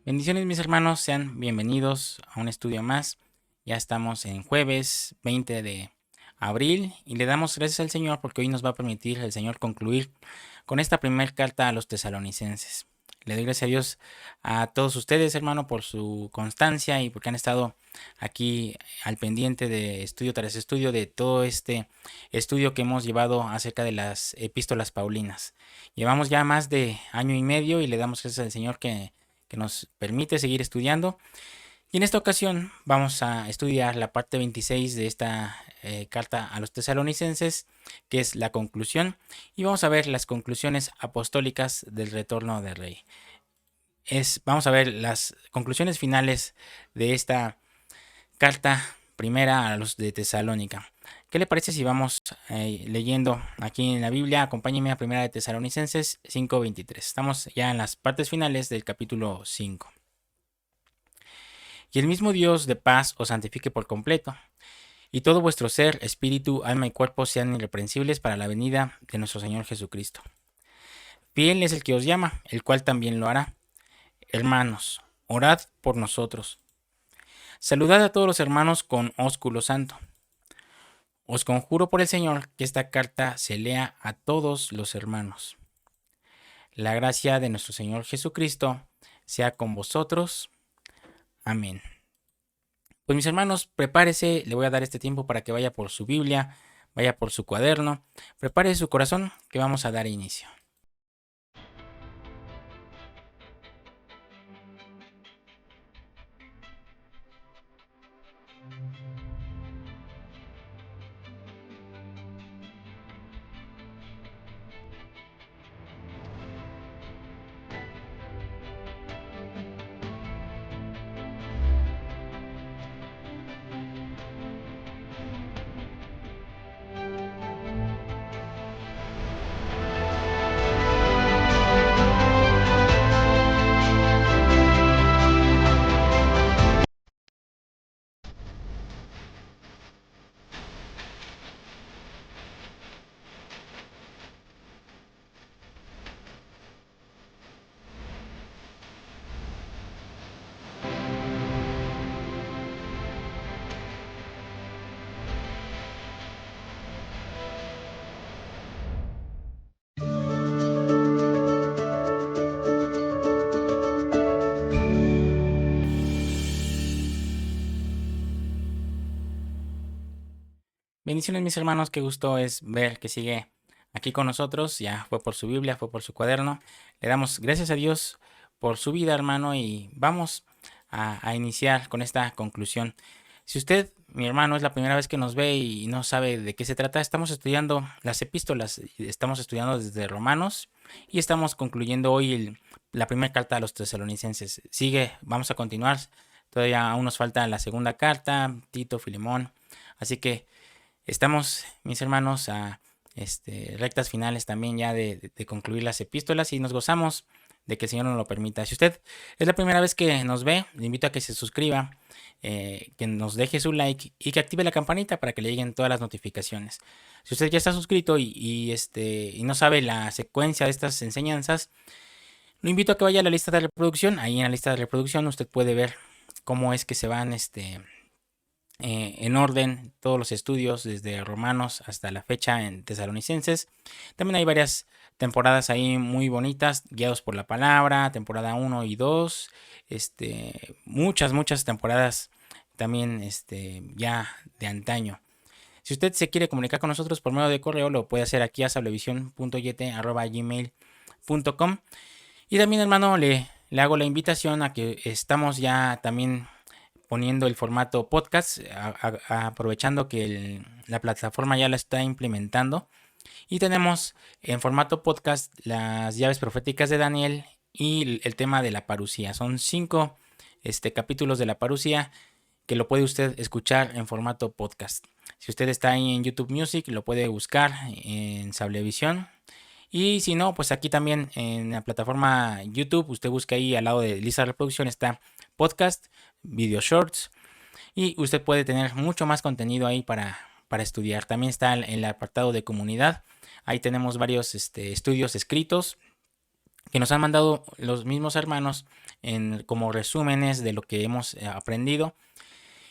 Bendiciones mis hermanos, sean bienvenidos a un estudio más. Ya estamos en jueves 20 de abril y le damos gracias al Señor porque hoy nos va a permitir el Señor concluir con esta primera carta a los tesalonicenses. Le doy gracias a Dios a todos ustedes, hermano, por su constancia y porque han estado aquí al pendiente de estudio tras estudio de todo este estudio que hemos llevado acerca de las epístolas paulinas. Llevamos ya más de año y medio y le damos gracias al Señor que nos permite seguir estudiando. Y en esta ocasión vamos a estudiar la parte 26 de esta carta a los tesalonicenses, que es la conclusión, y vamos a ver las conclusiones apostólicas del retorno del rey. Vamos a ver las conclusiones finales de esta carta primera a los de Tesalónica. ¿Qué le parece si vamos leyendo aquí en la Biblia? Acompáñenme a Primera de Tesalonicenses 5:23. Estamos ya en las partes finales del capítulo 5. Y el mismo Dios de paz os santifique por completo, y todo vuestro ser, espíritu, alma y cuerpo sean irreprensibles para la venida de nuestro Señor Jesucristo. Fiel es el que os llama, el cual también lo hará. Hermanos, orad por nosotros. Saludad a todos los hermanos con ósculo santo. Os conjuro por el Señor que esta carta se lea a todos los hermanos. La gracia de nuestro Señor Jesucristo sea con vosotros. Amén. Pues mis hermanos, prepárese, le voy a dar este tiempo para que vaya por su Biblia, vaya por su cuaderno, prepare su corazón que vamos a dar inicio. Bendiciones mis hermanos, qué gusto es ver que sigue aquí con nosotros, ya fue por su Biblia, fue por su cuaderno. Le damos gracias a Dios por su vida hermano y vamos a iniciar con esta conclusión. Si usted, mi hermano, es la primera vez que nos ve y no sabe de qué se trata, estamos estudiando las epístolas, estamos estudiando desde Romanos y estamos concluyendo hoy la primera carta a los tesalonicenses. Vamos a continuar, todavía aún nos falta la segunda carta, Tito, Filemón, así que estamos, mis hermanos, a rectas finales también ya de concluir las epístolas y nos gozamos de que el Señor nos lo permita. Si usted es la primera vez que nos ve, le invito a que se suscriba, que nos deje su like y que active la campanita para que le lleguen todas las notificaciones. Si usted ya está suscrito y no sabe la secuencia de estas enseñanzas, lo invito a que vaya a la lista de reproducción. Ahí en la lista de reproducción usted puede ver cómo es que se van en orden todos los estudios desde Romanos hasta la fecha en Tesalonicenses. También hay varias temporadas ahí muy bonitas, guiados por la palabra, temporada 1 y 2, muchas temporadas también ya de antaño. Si usted se quiere comunicar con nosotros por medio de correo, lo puede hacer aquí a sablevision.yete@gmail.com. Y también, hermano, le hago la invitación a que estamos ya también poniendo el formato podcast, aprovechando que la plataforma ya la está implementando. Y tenemos en formato podcast las llaves proféticas de Daniel y el tema de la parucía. Son 5 capítulos de la parucía que lo puede usted escuchar en formato podcast. Si usted está ahí en YouTube Music, lo puede buscar en Sablevisión. Y si no, pues aquí también en la plataforma YouTube, usted busca ahí al lado de lista de reproducción está podcast, video shorts y usted puede tener mucho más contenido ahí para estudiar. También está en el apartado de comunidad. Ahí tenemos varios estudios escritos que nos han mandado los mismos hermanos como resúmenes de lo que hemos aprendido.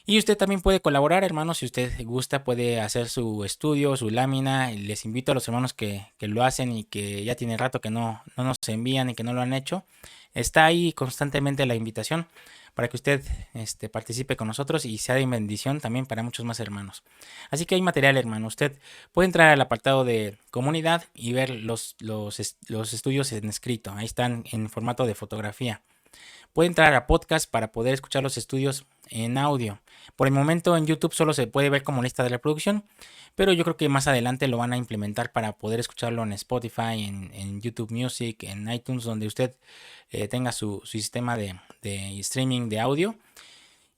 Y usted también puede colaborar, hermanos, si usted gusta, puede hacer su estudio, su lámina. Les invito a los hermanos que lo hacen y que ya tiene rato que no nos envían y que no lo han hecho. Está ahí constantemente la invitación para que usted participe con nosotros y sea de bendición también para muchos más hermanos. Así que hay material, hermano. Usted puede entrar al apartado de comunidad y ver los estudios en escrito. Ahí están en formato de fotografía. Puede entrar a podcast para poder escuchar los estudios en audio. Por el momento en YouTube solo se puede ver como lista de reproducción, pero yo creo que más adelante lo van a implementar para poder escucharlo en Spotify, en YouTube Music, en iTunes, donde usted tenga su sistema de streaming de audio.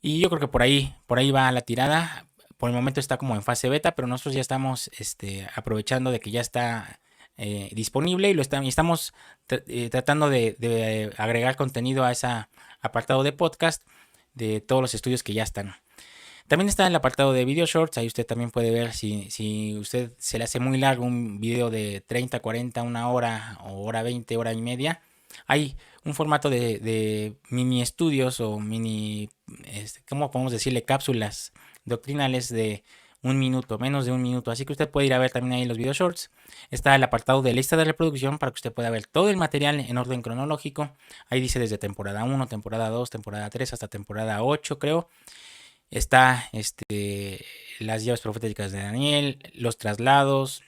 Y yo creo que por ahí va la tirada. Por el momento está como en fase beta, pero nosotros ya estamos aprovechando de que ya está disponible y estamos tratando de agregar contenido a ese apartado de podcast de todos los estudios que ya están. También está el apartado de video shorts. Ahí usted también puede ver si usted se le hace muy largo un video de 30, 40, una hora o hora 20, hora y media. Hay un formato de mini estudios o mini, ¿cómo podemos decirle? Cápsulas doctrinales de un minuto, menos de un minuto. Así que usted puede ir a ver también ahí los video shorts. Está el apartado de lista de reproducción para que usted pueda ver todo el material en orden cronológico. Ahí dice desde temporada 1, temporada 2, temporada 3 hasta temporada 8, creo. Está las llaves proféticas de Daniel, los traslados,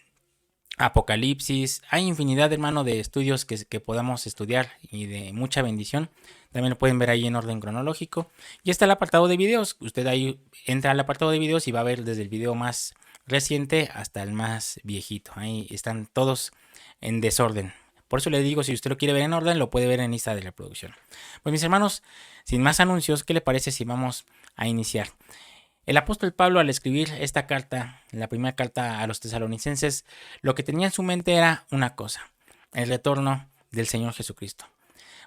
Apocalipsis. Hay infinidad, hermano, de estudios que podamos estudiar y de mucha bendición. También lo pueden ver ahí en orden cronológico. Y está el apartado de videos. Usted ahí entra al apartado de videos y va a ver desde el video más reciente hasta el más viejito. Ahí están todos en desorden. Por eso le digo, si usted lo quiere ver en orden, lo puede ver en lista de reproducción. Pues mis hermanos, sin más anuncios, ¿qué le parece si vamos a iniciar? El apóstol Pablo, al escribir esta carta, la primera carta a los tesalonicenses, lo que tenía en su mente era una cosa: el retorno del Señor Jesucristo.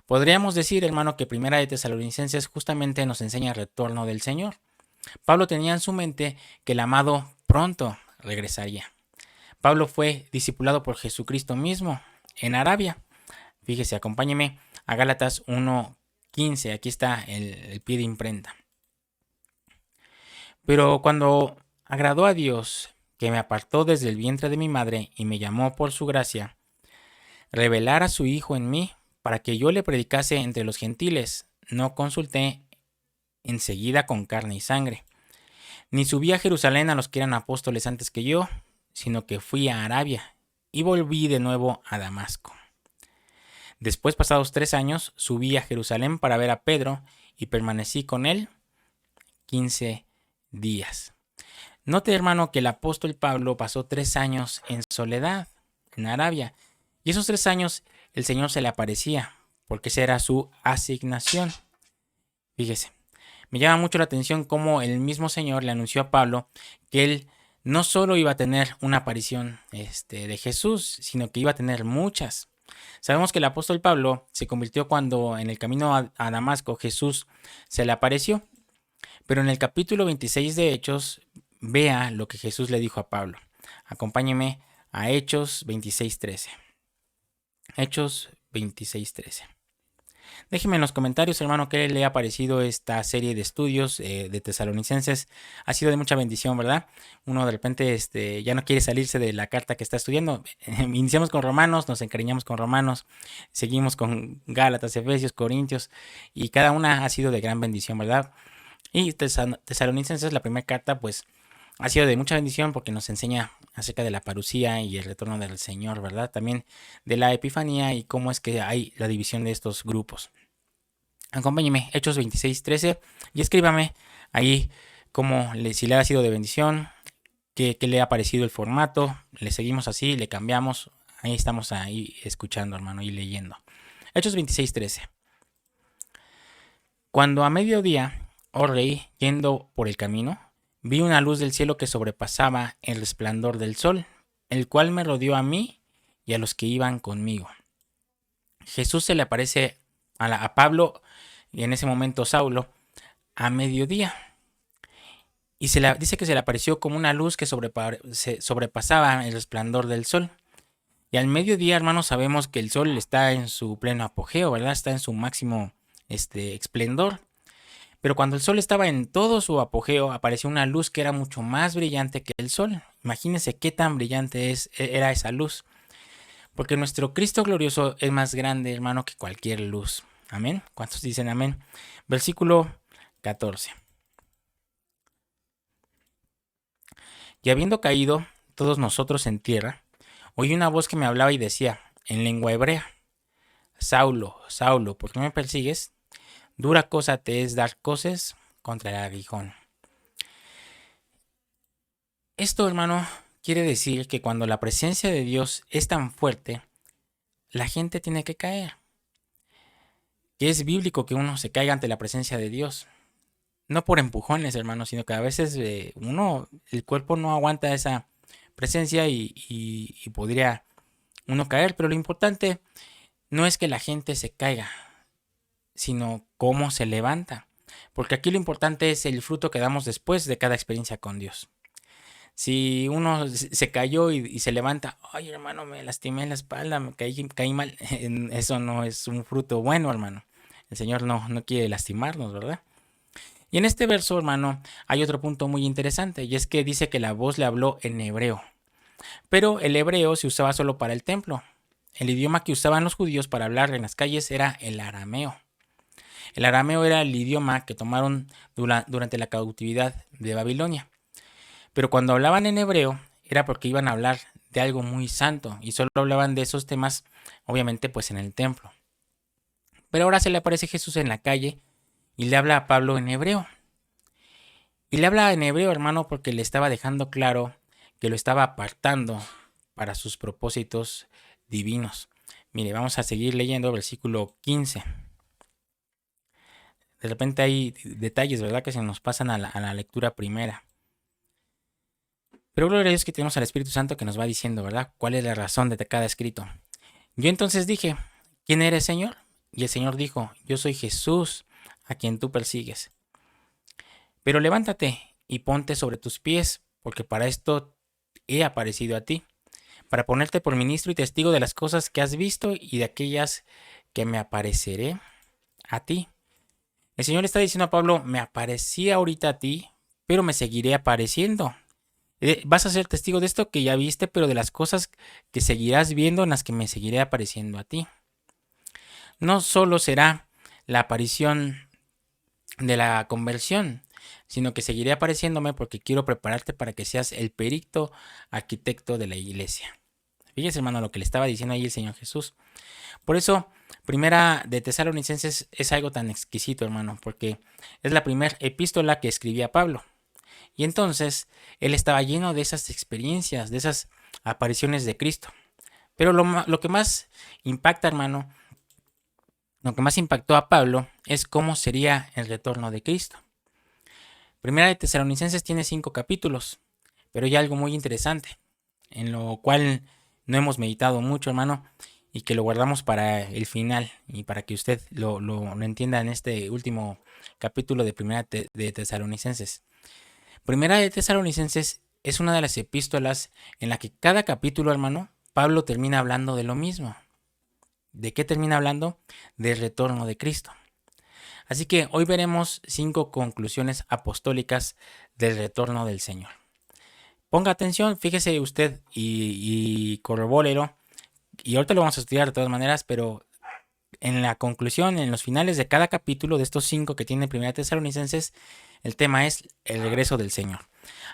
Podríamos decir, hermano, que Primera de Tesalonicenses justamente nos enseña el retorno del Señor. Pablo tenía en su mente que el amado pronto regresaría. Pablo fue discipulado por Jesucristo mismo en Arabia. Fíjese, acompáñeme a Gálatas 1:15. Aquí está el pie de imprenta. Pero cuando agradó a Dios, que me apartó desde el vientre de mi madre y me llamó por su gracia, revelar a su Hijo en mí para que yo le predicase entre los gentiles, no consulté enseguida con carne y sangre, ni subí a Jerusalén a los que eran apóstoles antes que yo, sino que fui a Arabia y volví de nuevo a Damasco. Después, pasados 3 años, subí a Jerusalén para ver a Pedro y permanecí con él 15 días. Note, hermano, que el apóstol Pablo pasó 3 años en soledad en Arabia, y esos 3 años el Señor se le aparecía, porque esa era su asignación. Fíjese, me llama mucho la atención cómo el mismo Señor le anunció a Pablo que él no solo iba a tener una aparición de Jesús, sino que iba a tener muchas. Sabemos que el apóstol Pablo se convirtió cuando en el camino a Damasco Jesús se le apareció. Pero en el capítulo 26 de Hechos, vea lo que Jesús le dijo a Pablo. Acompáñeme a Hechos 26:13. Hechos 26:13. Déjeme en los comentarios, hermano, qué le ha parecido esta serie de estudios de tesalonicenses. Ha sido de mucha bendición, ¿verdad? Uno de repente ya no quiere salirse de la carta que está estudiando. Iniciamos con Romanos, nos encariñamos con Romanos, seguimos con Gálatas, Efesios, Corintios, y cada una ha sido de gran bendición, ¿verdad? Y Tesalonicenses, la primera carta, pues ha sido de mucha bendición porque nos enseña acerca de la parucía y el retorno del Señor, ¿verdad? También de la Epifanía y cómo es que hay la división de estos grupos. Acompáñeme, Hechos 26:13, y escríbame ahí si le ha sido de bendición, qué le ha parecido el formato. Le seguimos así, le cambiamos. Ahí estamos ahí escuchando, hermano, y leyendo. Hechos 26:13. Cuando a mediodía, oh rey, yendo por el camino, vi una luz del cielo que sobrepasaba el resplandor del sol, el cual me rodeó a mí y a los que iban conmigo. Jesús se le aparece a Pablo, y en ese momento Saulo, a mediodía. Y dice que se le apareció como una luz que sobrepasaba el resplandor del sol. Y al mediodía, hermanos, sabemos que el sol está en su pleno apogeo, ¿verdad? Está en su máximo esplendor. Pero cuando el sol estaba en todo su apogeo, apareció una luz que era mucho más brillante que el sol. Imagínense qué tan brillante era esa luz. Porque nuestro Cristo glorioso es más grande, hermano, que cualquier luz. Amén. ¿Cuántos dicen amén? Versículo 14. Y habiendo caído todos nosotros en tierra, oí una voz que me hablaba y decía, en lengua hebrea, Saulo, Saulo, ¿por qué me persigues? Dura cosa te es dar coces contra el aguijón. Esto, hermano, quiere decir que cuando la presencia de Dios es tan fuerte, la gente tiene que caer. Que es bíblico que uno se caiga ante la presencia de Dios. No por empujones, hermano, sino que a veces el cuerpo no aguanta esa presencia y podría uno caer. Pero lo importante no es que la gente se caiga, sino cómo se levanta. Porque aquí lo importante es el fruto que damos después de cada experiencia con Dios. Si uno se cayó y se levanta, ay hermano, me lastimé la espalda, caí mal, eso no es un fruto bueno, hermano. El Señor no quiere lastimarnos, ¿verdad? Y en este verso, hermano, hay otro punto muy interesante, y es que dice que la voz le habló en hebreo. Pero el hebreo se usaba solo para el templo. El idioma que usaban los judíos para hablar en las calles era el arameo. El arameo era el idioma que tomaron durante la cautividad de Babilonia. Pero cuando hablaban en hebreo era porque iban a hablar de algo muy santo y solo hablaban de esos temas, obviamente, pues en el templo. Pero ahora se le aparece Jesús en la calle y le habla a Pablo en hebreo. Y le habla en hebreo, hermano, porque le estaba dejando claro que lo estaba apartando para sus propósitos divinos. Mire, vamos a seguir leyendo versículo 15. De repente hay detalles, ¿verdad?, que se nos pasan a la lectura primera. Pero gloria a Dios que tenemos al Espíritu Santo que nos va diciendo, ¿verdad?, cuál es la razón de cada escrito. Yo entonces dije, ¿quién eres, Señor? Y el Señor dijo, yo soy Jesús, a quien tú persigues. Pero levántate y ponte sobre tus pies, porque para esto he aparecido a ti, para ponerte por ministro y testigo de las cosas que has visto y de aquellas que me apareceré a ti. El Señor está diciendo a Pablo, me aparecí ahorita a ti, pero me seguiré apareciendo. Vas a ser testigo de esto que ya viste, pero de las cosas que seguirás viendo en las que me seguiré apareciendo a ti. No solo será la aparición de la conversión, sino que seguiré apareciéndome porque quiero prepararte para que seas el perito arquitecto de la iglesia. Fíjese, hermano, lo que le estaba diciendo ahí el Señor Jesús. Por eso, primera de Tesalonicenses es algo tan exquisito, hermano, porque es la primera epístola que escribía Pablo. Y entonces, él estaba lleno de esas experiencias, de esas apariciones de Cristo. Pero lo que más impacta, hermano, lo que más impactó a Pablo es cómo sería el retorno de Cristo. Primera de Tesalonicenses tiene 5 capítulos, pero hay algo muy interesante, en lo cual no hemos meditado mucho, hermano, y que lo guardamos para el final y para que usted lo entienda en este último capítulo de Primera de Tesalonicenses. Primera de Tesalonicenses es una de las epístolas en la que cada capítulo, hermano, Pablo termina hablando de lo mismo. ¿De qué termina hablando? Del retorno de Cristo. Así que hoy veremos 5 conclusiones apostólicas del retorno del Señor. Ponga atención, fíjese usted y corrobórelo. Y ahorita lo vamos a estudiar de todas maneras, pero en la conclusión, en los finales de cada capítulo de estos 5 que tiene Primera Tesalonicenses, el tema es el regreso del Señor.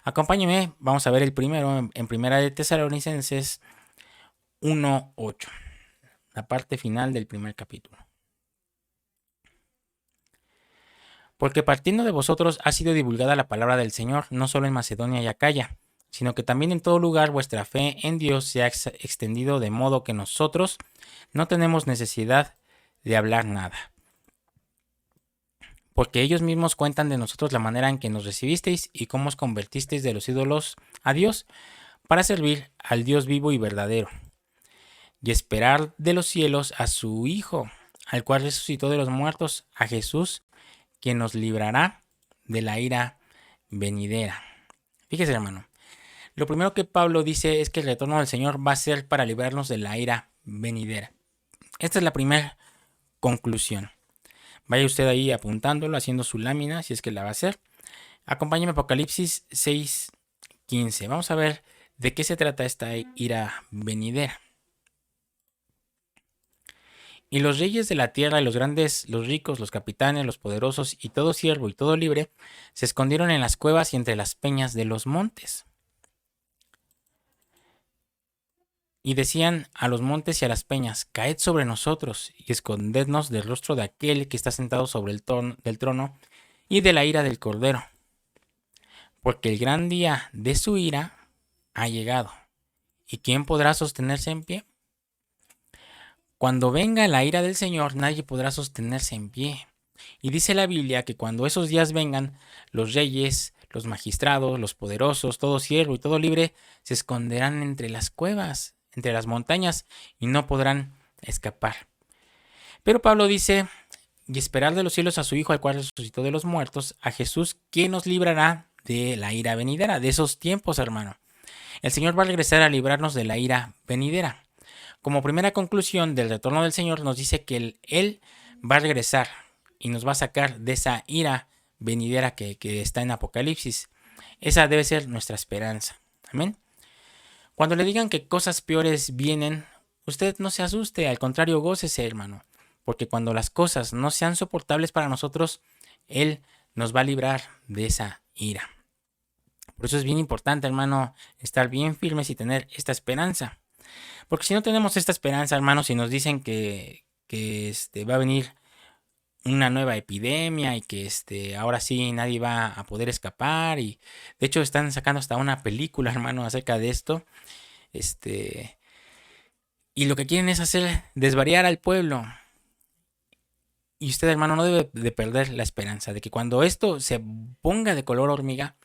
Acompáñeme, vamos a ver el primero en Primera de Tesalonicenses 1:8, la parte final del primer capítulo. Porque partiendo de vosotros ha sido divulgada la palabra del Señor, no solo en Macedonia y Acaya, sino que también en todo lugar vuestra fe en Dios se ha extendido de modo que nosotros no tenemos necesidad de hablar nada. Porque ellos mismos cuentan de nosotros la manera en que nos recibisteis y cómo os convertisteis de los ídolos a Dios para servir al Dios vivo y verdadero, y esperar de los cielos a su Hijo, al cual resucitó de los muertos, a Jesús, quien nos librará de la ira venidera. Fíjese, hermano, Lo primero que Pablo dice es que el retorno del Señor va a ser para librarnos de la ira venidera. Esta es la primera conclusión. Vaya usted ahí apuntándolo, haciendo su lámina, si es que la va a hacer. Acompáñeme a Apocalipsis 6:15. Vamos a ver de qué se trata esta ira venidera. Y los reyes de la tierra, y los grandes, los ricos, los capitanes, los poderosos, y todo siervo y todo libre, se escondieron en las cuevas y entre las peñas de los montes. Y decían a los montes y a las peñas: caed sobre nosotros, y escondednos del rostro de aquel que está sentado sobre el del trono, y de la ira del Cordero. Porque el gran día de su ira ha llegado. ¿Y quién podrá sostenerse en pie? Cuando venga la ira del Señor, nadie podrá sostenerse en pie. Y dice la Biblia que cuando esos días vengan, los reyes, los magistrados, los poderosos, todo siervo y todo libre, se esconderán entre las cuevas, entre las montañas, y no podrán escapar. Pero Pablo dice: y esperar de los cielos a su Hijo, al cual resucitó de los muertos, a Jesús, que nos librará de la ira venidera, de esos tiempos, hermano. El Señor va a regresar a librarnos de la ira venidera. Como primera conclusión del retorno del Señor, nos dice que Él va a regresar y nos va a sacar de esa ira venidera que está en Apocalipsis. Esa debe ser nuestra esperanza. Amén. Cuando le digan que cosas peores vienen, usted no se asuste, al contrario, gócese, hermano, porque cuando las cosas no sean soportables para nosotros, Él nos va a librar de esa ira. Por eso es bien importante, hermano, estar bien firmes y tener esta esperanza. Porque si no tenemos esta esperanza, hermanos, si nos dicen que va a venir una nueva epidemia y que ahora sí nadie va a poder escapar, y de hecho están sacando hasta una película, hermano, acerca de esto, y lo que quieren es hacer desvariar al pueblo. Y usted, hermano, no debe de perder la esperanza de que cuando esto se ponga de color hormiga,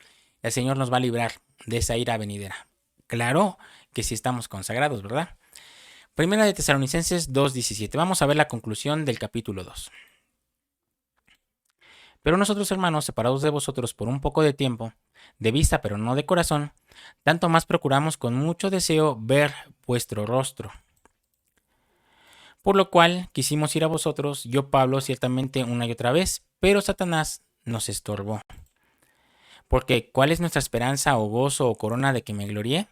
el Señor nos va a librar de esa ira venidera. Claro que si estamos consagrados, ¿verdad? Primera de Tesalonicenses 2:17. Vamos a ver la conclusión del capítulo 2. Pero nosotros, hermanos, separados de vosotros por un poco de tiempo, de vista pero no de corazón, tanto más procuramos con mucho deseo ver vuestro rostro. Por lo cual quisimos ir a vosotros, yo Pablo, ciertamente una y otra vez, pero Satanás nos estorbó. Porque ¿cuál es nuestra esperanza o gozo o corona de que me glorié?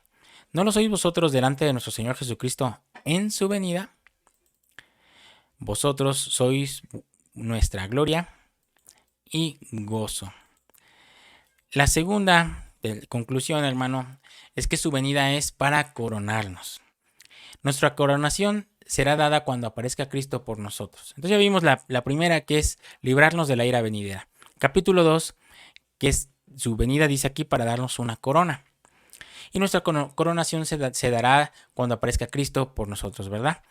¿No lo sois vosotros delante de nuestro Señor Jesucristo en su venida? Vosotros sois nuestra gloria y gozo. La segunda conclusión, hermano, es que su venida es para coronarnos. Nuestra coronación será dada cuando aparezca Cristo por nosotros. Entonces ya vimos la primera, que es librarnos de la ira venidera. Capítulo 2, que es su venida, dice aquí, para darnos una corona. Y nuestra coronación se dará cuando aparezca Cristo por nosotros, ¿verdad?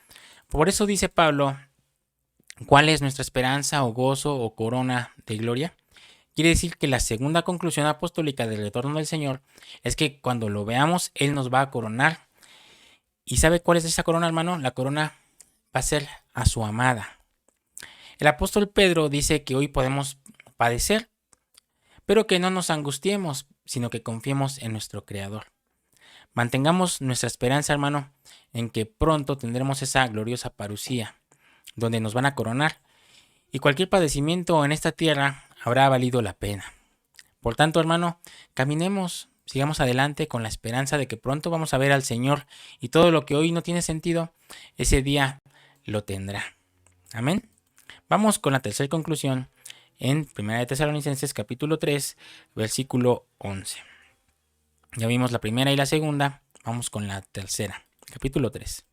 Por eso dice Pablo, ¿cuál es nuestra esperanza o gozo o corona de gloria? Quiere decir que la segunda conclusión apostólica del retorno del Señor es que cuando lo veamos, Él nos va a coronar. ¿Y sabe cuál es esa corona, hermano? La corona va a ser a su amada. El apóstol Pedro dice que hoy podemos padecer, pero que no nos angustiemos, sino que confiemos en nuestro Creador. Mantengamos nuestra esperanza, hermano, en que pronto tendremos esa gloriosa parucía, donde nos van a coronar, y cualquier padecimiento en esta tierra habrá valido la pena. Por tanto, hermano, caminemos, sigamos adelante con la esperanza de que pronto vamos a ver al Señor, y todo lo que hoy no tiene sentido, ese día lo tendrá. Amén. Vamos con la tercera conclusión en 1 Tesalonicenses capítulo 3, versículo 11. Ya vimos la primera y la segunda, vamos con la tercera, capítulo 3.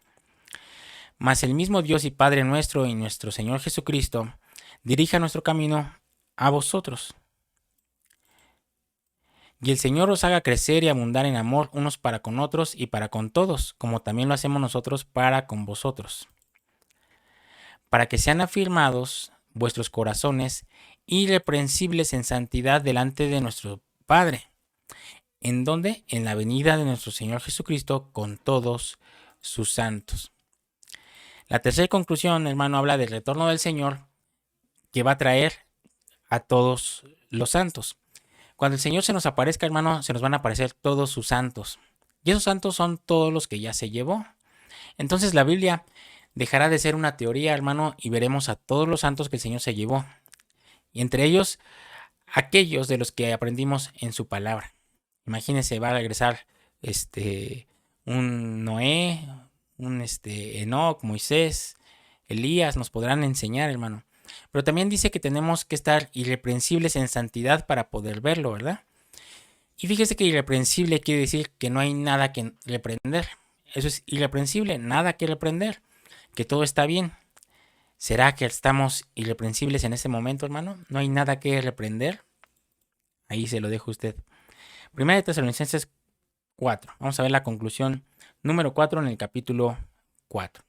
Mas el mismo Dios y Padre nuestro y nuestro Señor Jesucristo dirija nuestro camino a vosotros. Y el Señor os haga crecer y abundar en amor unos para con otros y para con todos, como también lo hacemos nosotros para con vosotros. Para que sean afirmados vuestros corazones irreprensibles en santidad delante de nuestro Padre. ¿En dónde? En la venida de nuestro Señor Jesucristo con todos sus santos. La tercera conclusión, hermano, habla del retorno del Señor, que va a traer a todos los santos. Cuando el Señor se nos aparezca, hermano, se nos van a aparecer todos sus santos. Y esos santos son todos los que ya se llevó. Entonces la Biblia dejará de ser una teoría, hermano, y veremos a todos los santos que el Señor se llevó. Y entre ellos, aquellos de los que aprendimos en su palabra. Imagínense, va a regresar un Noé, un Enoc, Moisés, Elías, nos podrán enseñar, hermano. Pero también dice que tenemos que estar irreprensibles en santidad para poder verlo, ¿verdad? Y fíjese que irreprensible quiere decir que no hay nada que reprender. Eso es irreprensible, nada que reprender, que todo está bien. ¿Será que estamos irreprensibles en este momento, hermano? ¿No hay nada que reprender? Ahí se lo dejo a usted. Primera de Tesalonicenses 4. Vamos a ver la conclusión número 4 en el capítulo 4.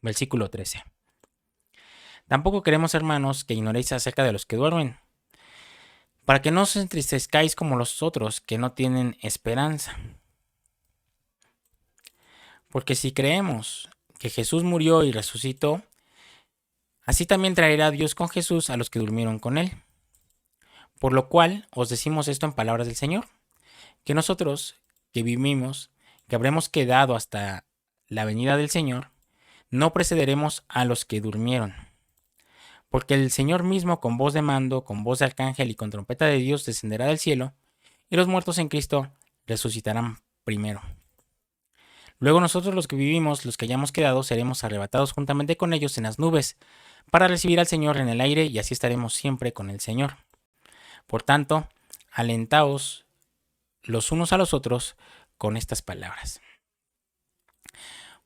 Versículo 13. Tampoco queremos, hermanos, que ignoréis acerca de los que duermen, para que no os entristezcáis como los otros que no tienen esperanza. Porque si creemos que Jesús murió y resucitó, así también traerá Dios con Jesús a los que durmieron con él. Por lo cual os decimos esto en palabras del Señor, que nosotros que vivimos, que habremos quedado hasta la venida del Señor, no precederemos a los que durmieron. Porque el Señor mismo con voz de mando, con voz de arcángel y con trompeta de Dios descenderá del cielo, y los muertos en Cristo resucitarán primero. Luego nosotros los que vivimos, los que hayamos quedado, seremos arrebatados juntamente con ellos en las nubes, para recibir al Señor en el aire, y así estaremos siempre con el Señor. Por tanto, alentaos los unos a los otros con estas palabras.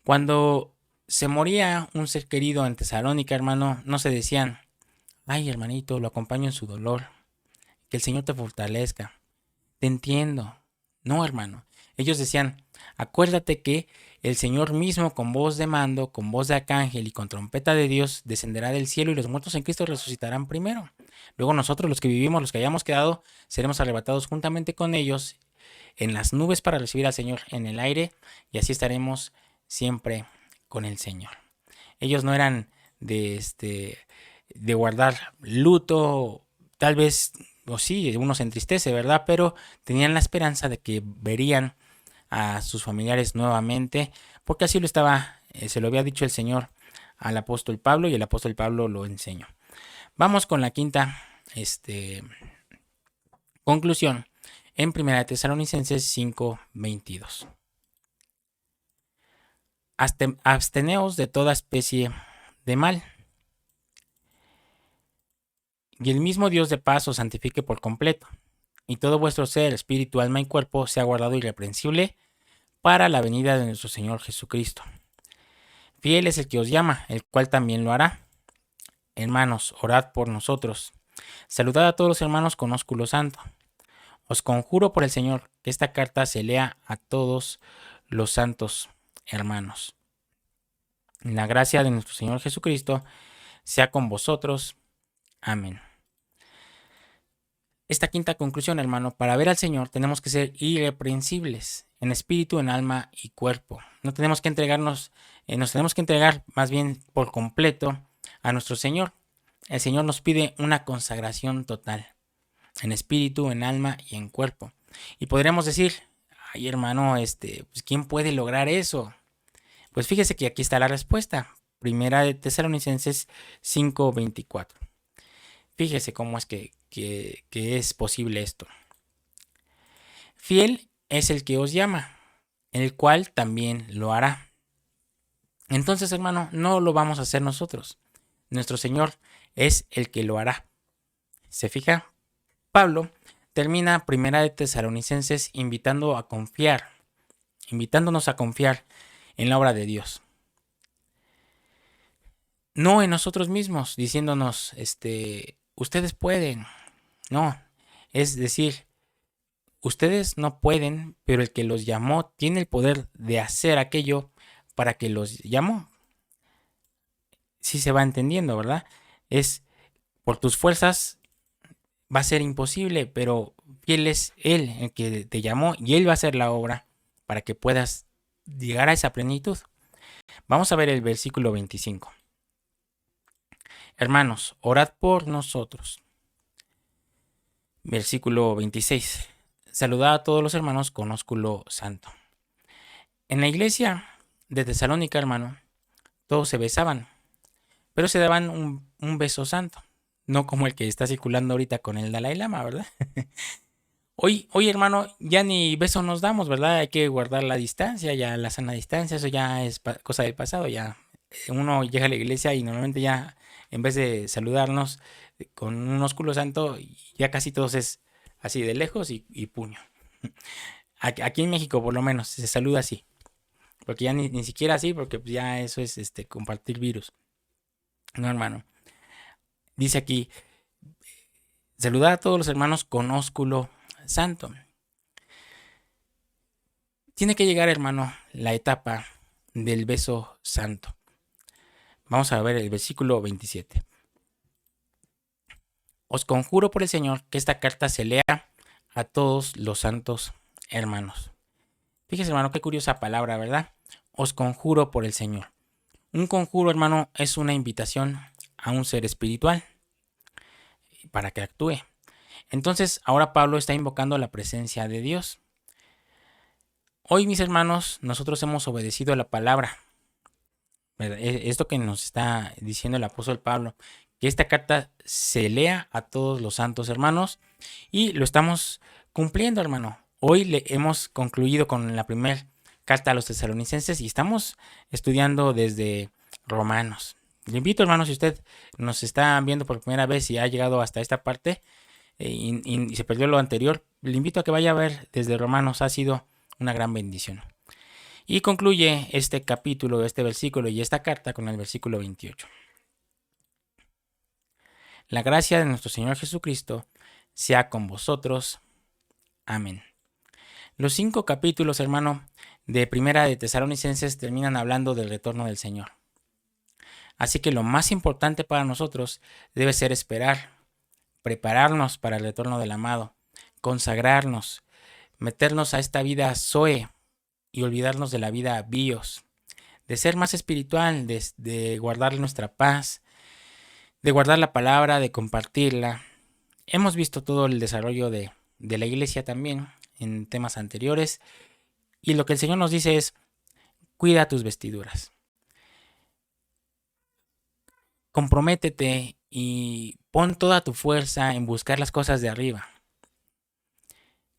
Cuando se moría un ser querido en Tesalónica, hermano, no se decían, ay, hermanito, lo acompaño en su dolor, que el Señor te fortalezca, te entiendo. No, hermano. Ellos decían, acuérdate que el Señor mismo con voz de mando, con voz de arcángel y con trompeta de Dios descenderá del cielo y los muertos en Cristo resucitarán primero. Luego nosotros, los que vivimos, los que hayamos quedado, seremos arrebatados juntamente con ellos en las nubes para recibir al Señor en el aire, y así estaremos siempre con el Señor. Ellos no eran de guardar luto, tal vez, o sí, uno se entristece, ¿verdad? Pero tenían la esperanza de que verían a sus familiares nuevamente, porque así se lo había dicho el Señor al apóstol Pablo, y el apóstol Pablo lo enseñó. Vamos con la quinta conclusión en 1 Tesalonicenses 5:22. Absteneos de toda especie de mal, y el mismo Dios de paz os santifique por completo, y todo vuestro ser, espíritu, alma y cuerpo sea guardado irreprensible para la venida de nuestro Señor Jesucristo. Fiel es el que os llama, el cual también lo hará. Hermanos, orad por nosotros. Saludad a todos los hermanos con ósculo santo. Os conjuro por el Señor que esta carta se lea a todos los santos hermanos. La gracia de nuestro Señor Jesucristo sea con vosotros. Amén. Esta quinta conclusión, hermano, para ver al Señor tenemos que ser irreprensibles en espíritu, en alma y cuerpo. No tenemos que entregarnos, nos tenemos que entregar más bien por completo a nuestro Señor. El Señor nos pide una consagración total, en espíritu, en alma y en cuerpo. Y podríamos decir, ay, hermano, pues, ¿quién puede lograr eso? Pues fíjese que aquí está la respuesta. Primera de Tesalonicenses 5:24. Fíjese cómo es que es posible esto. Fiel es el que os llama, el cual también lo hará. Entonces, hermano, no lo vamos a hacer nosotros. Nuestro Señor es el que lo hará. ¿Se fija? Pablo termina Primera de Tesalonicenses invitándonos a confiar en la obra de Dios. No en nosotros mismos, diciéndonos, ustedes pueden. No, es decir, ustedes no pueden, pero el que los llamó tiene el poder de hacer aquello para que los llamó. Sí se va entendiendo, ¿verdad? Es por tus fuerzas va a ser imposible, pero fiel es Él el que te llamó y Él va a hacer la obra para que puedas llegar a esa plenitud. Vamos a ver el versículo 25. Hermanos, orad por nosotros. Versículo 26. Saludad a todos los hermanos con ósculo santo. En la iglesia de Tesalónica, hermano, todos se besaban, pero se daban un beso santo, no como el que está circulando ahorita con el Dalai Lama, ¿verdad? Hoy, hermano, ya ni beso nos damos, ¿verdad? Hay que guardar la distancia, ya la sana distancia, eso ya es cosa del pasado, ya uno llega a la iglesia y normalmente ya, en vez de saludarnos con un ósculo santo, ya casi todos es así de lejos y puño. Aquí en México, por lo menos, se saluda así, porque ya ni siquiera así, porque ya eso es compartir virus. No, hermano. Dice aquí, saludad a todos los hermanos con ósculo santo. Tiene que llegar, hermano, la etapa del beso santo. Vamos a ver el versículo 27. Os conjuro por el Señor que esta carta se lea a todos los santos hermanos. Fíjese, hermano, qué curiosa palabra, ¿verdad? Os conjuro por el Señor. Un conjuro, hermano, es una invitación a un ser espiritual para que actúe. Entonces, ahora Pablo está invocando la presencia de Dios. Hoy, mis hermanos, nosotros hemos obedecido a la palabra. Esto que nos está diciendo el apóstol Pablo, que esta carta se lea a todos los santos hermanos y lo estamos cumpliendo, hermano. Hoy le hemos concluido con la primera carta a los tesalonicenses y estamos estudiando desde Romanos. Le invito, hermano, si usted nos está viendo por primera vez y ha llegado hasta esta parte y se perdió lo anterior, le invito a que vaya a ver desde Romanos. Ha sido una gran bendición. Y concluye este capítulo, este versículo y esta carta con el versículo 28. La gracia de nuestro Señor Jesucristo sea con vosotros. Amén. Los 5 capítulos, hermano, de Primera de Tesalonicenses terminan hablando del retorno del Señor. Así que lo más importante para nosotros debe ser esperar, prepararnos para el retorno del amado, consagrarnos, meternos a esta vida Zoe y olvidarnos de la vida bios, de ser más espiritual, de guardar nuestra paz, de guardar la palabra, de compartirla. Hemos visto todo el desarrollo de la iglesia también en temas anteriores y lo que el Señor nos dice es, cuida tus vestiduras. Comprométete y pon toda tu fuerza en buscar las cosas de arriba.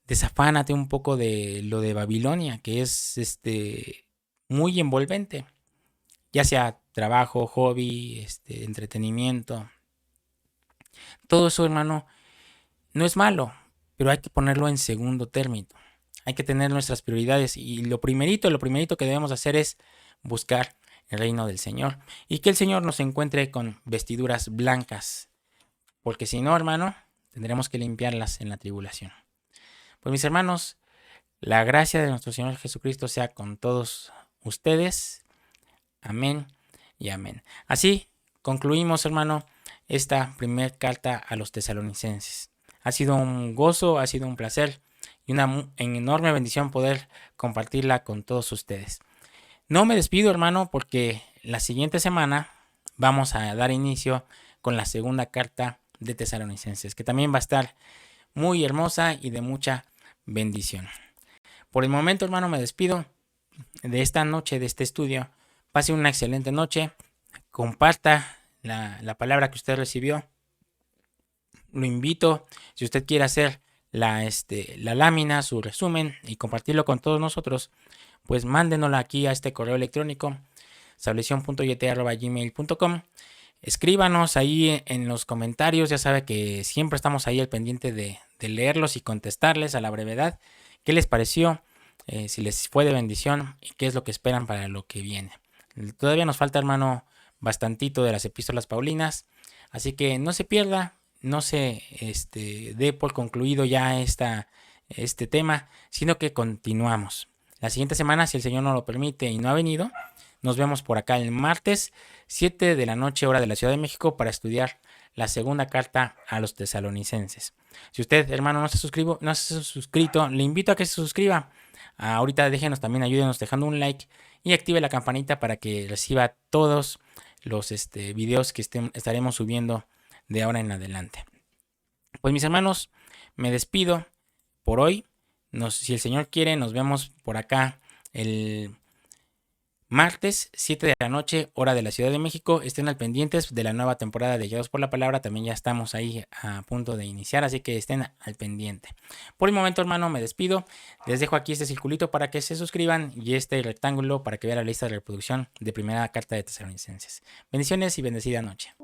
Desafánate un poco de lo de Babilonia, que es muy envolvente, ya sea trabajo, hobby, entretenimiento. Todo eso, hermano, no es malo, pero hay que ponerlo en segundo término. Hay que tener nuestras prioridades y lo primerito que debemos hacer es buscar el reino del Señor y que el Señor nos encuentre con vestiduras blancas, porque si no, hermano, tendremos que limpiarlas en la tribulación. Pues mis hermanos, la gracia de nuestro Señor Jesucristo sea con todos ustedes. Amén y amén. Así concluimos, hermano, esta primera carta a los tesalonicenses. Ha sido un gozo, ha sido un placer y una enorme bendición poder compartirla con todos ustedes. No me despido, hermano, porque la siguiente semana vamos a dar inicio con la segunda carta de Tesalonicenses, que también va a estar muy hermosa y de mucha bendición. Por el momento, hermano, me despido de esta noche, de este estudio. Pase una excelente noche. Comparta la palabra que usted recibió. Lo invito, si usted quiere hacer la lámina, su resumen y compartirlo con todos nosotros, pues mándenoslo aquí a este correo electrónico salvacion.yt@gmail.com. Escríbanos ahí en los comentarios, ya sabe que siempre estamos ahí al pendiente de leerlos y contestarles a la brevedad. ¿Qué les pareció? Si les fue de bendición y qué es lo que esperan para lo que viene. Todavía nos falta, hermano, bastantito de las epístolas paulinas, así que no se pierda, no se dé por concluido ya este tema, sino que continuamos. La siguiente semana, si el Señor nos lo permite y no ha venido, nos vemos por acá el martes 7 de la noche, hora de la Ciudad de México, para estudiar la segunda carta a los tesalonicenses. Si usted, hermano, no se ha suscrito, le invito a que se suscriba. Ahorita déjenos también, ayúdenos dejando un like y active la campanita para que reciba todos los videos que estaremos subiendo de ahora en adelante. Pues mis hermanos, me despido por hoy. Si el Señor quiere, nos vemos por acá el martes, 7 de la noche, hora de la Ciudad de México. Estén al pendientes de la nueva temporada de Guiados por la Palabra. También ya estamos ahí a punto de iniciar, así que estén al pendiente. Por el momento, hermano, me despido. Les dejo aquí este circulito para que se suscriban y este rectángulo para que vean la lista de reproducción de primera carta de Tesalonicenses. Bendiciones y bendecida noche.